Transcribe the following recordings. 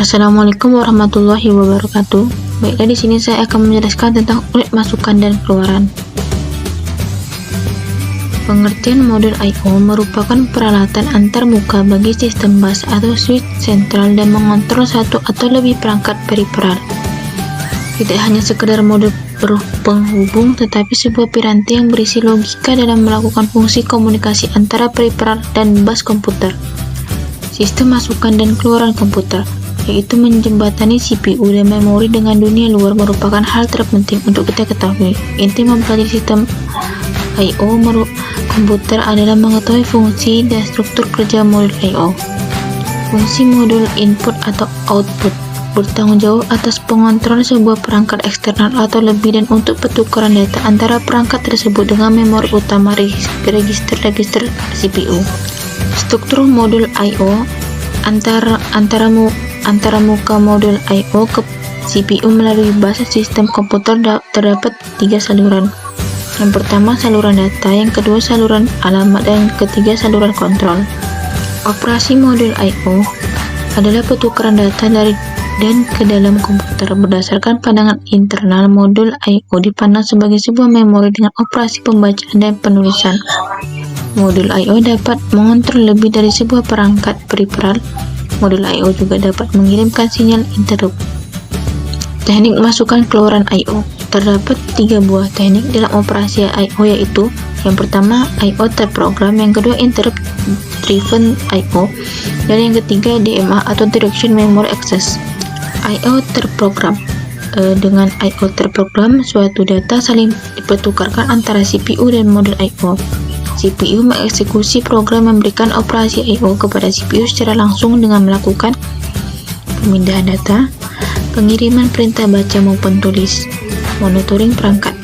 Assalamualaikum warahmatullahi wabarakatuh. Baiklah, di sini saya akan menjelaskan tentang unit masukan dan keluaran. Pengertian modul I/O merupakan peralatan antarmuka bagi sistem bus atau switch sentral dan mengontrol satu atau lebih perangkat periferal. Tidak hanya sekedar modul penghubung, tetapi sebuah piranti yang berisi logika dalam melakukan fungsi komunikasi antara periferal dan bus komputer. Sistem masukan dan keluaran komputer, yaitu menjembatani CPU dan memori dengan dunia luar, merupakan hal terpenting untuk kita ketahui. Inti mempelajari sistem I/O komputer adalah mengetahui fungsi dan struktur kerja modul I/O. Fungsi modul input atau output bertanggung jawab atas pengontrol sebuah perangkat eksternal atau lebih dan untuk pertukaran data antara perangkat tersebut dengan memori utama register CPU. Struktur modul I/O antara muka modul I/O ke CPU melalui bus sistem komputer terdapat 3 saluran. Yang pertama saluran data, yang kedua saluran alamat, dan ketiga saluran kontrol. Operasi modul I/O adalah pertukaran data dari dan ke dalam komputer. Berdasarkan pandangan internal, modul I/O dipandang sebagai sebuah memori dengan operasi pembacaan dan penulisan. Modul I/O dapat mengontrol lebih dari sebuah perangkat periferal. Modul I/O juga dapat mengirimkan sinyal interrupt. Teknik masukan keluaran I/O. Terdapat 3 buah teknik dalam operasi I/O, yaitu yang pertama I/O terprogram, yang kedua interrupt driven I/O, dan yang ketiga DMA atau Direction Memory Access. I/O terprogram. Dengan I/O terprogram, suatu data saling dipertukarkan antara CPU dan modul I/O. CPU mengeksekusi program memberikan operasi I/O kepada CPU secara langsung dengan melakukan pemindahan data, pengiriman perintah baca maupun tulis, monitoring perangkat.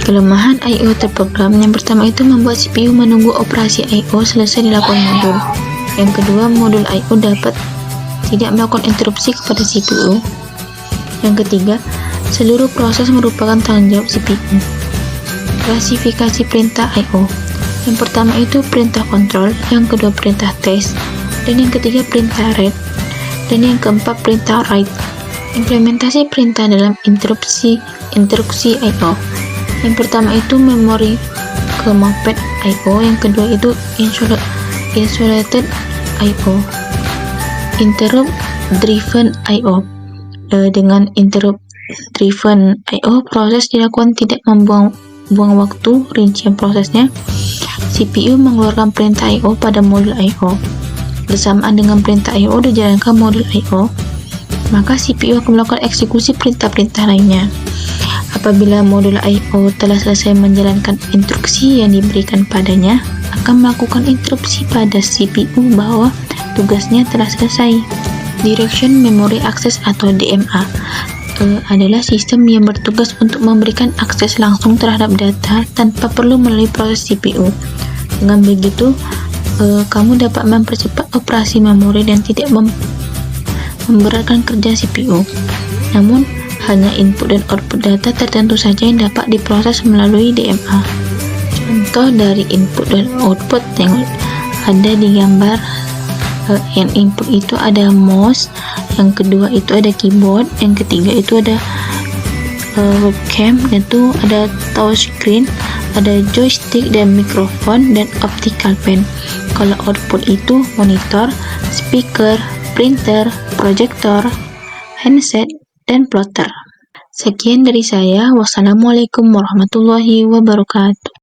Kelemahan I/O terprogram: yang pertama itu membuat CPU menunggu operasi I/O selesai dilakukan modul. Yang kedua, modul I/O dapat tidak melakukan interupsi kepada CPU. Yang ketiga, seluruh proses merupakan tanggung jawab CPU. Klasifikasi perintah I/O: yang pertama itu perintah kontrol, yang kedua perintah test, dan yang ketiga perintah read, dan yang keempat perintah write. Implementasi perintah dalam instruksi I/O: yang pertama itu memori ke moped I/O, yang kedua itu isolated I/O. Interrupt driven I/O. Dengan interrupt driven I/O, proses dilakukan tidak membuang waktu. Rincian prosesnya: CPU mengeluarkan perintah I/O pada modul I/O. Bersamaan dengan perintah I/O dijalankan modul I/O, maka CPU akan melakukan eksekusi perintah-perintah lainnya. Apabila modul I/O telah selesai menjalankan instruksi yang diberikan padanya, akan melakukan interupsi pada CPU bahwa tugasnya telah selesai. Direction Memory Access atau DMA adalah sistem yang bertugas untuk memberikan akses langsung terhadap data tanpa perlu melalui proses CPU. Dengan begitu, kamu dapat mempercepat operasi memori dan tidak memberatkan kerja CPU. Namun, hanya input dan output data tertentu saja yang dapat diproses melalui DMA. Contoh dari input dan output yang ada di gambar. Yang input itu ada mouse, yang kedua itu ada keyboard, yang ketiga itu ada webcam, dan itu ada touchscreen, ada joystick dan mikrofon, dan optical pen. Kalau output itu monitor, speaker, printer, projector, handset, dan plotter. Sekian dari saya. Wassalamualaikum warahmatullahi wabarakatuh.